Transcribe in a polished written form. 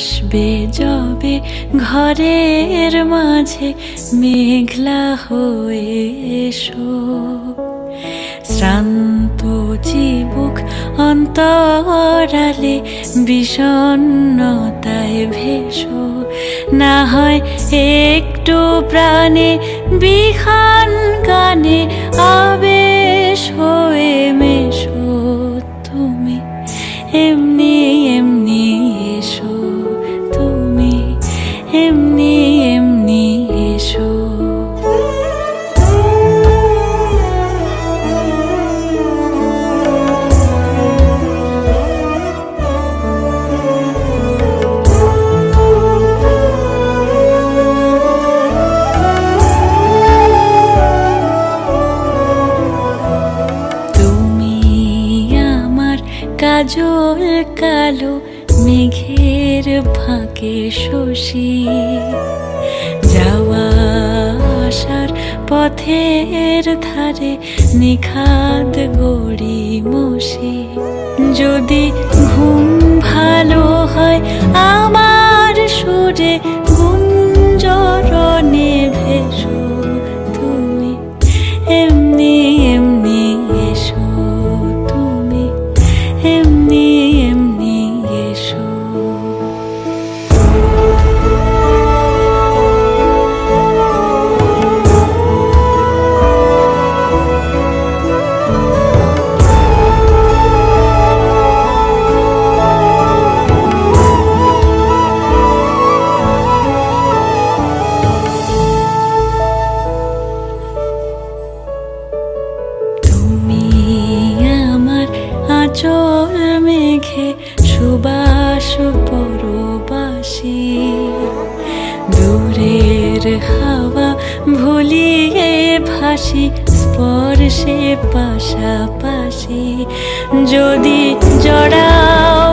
আসবে যবে ঘরের মাঝে মেঘলা হয়ে এসো, শ্রান্ত চিবুক অন্তরালে বিষণ্ণতায় ভেসো। না হয় একটু প্রাণে বিহান গানে আবেশ হয়ে মেশো। তুমি এমনি এমনি এসো, তুমি এমনি এমনি এসো। কাজল কালো মেঘের ফাঁকে শশী, যাওয়া আসার পথের ধারে নিখাদ গড়ি মশি। যদি ঘুম ভালো হয় আমার সুরে গুঞ্জরণে ভেসো। তুমি এমনি এমনি এসো, তুমি এমনি এমনি এসো। আঁচল মেঘে সুবাস পরবাসী, দূরের হাওয়া ভুলিয়ে ভাসি স্পর্শে পাশাপাশি। যদি জড়াও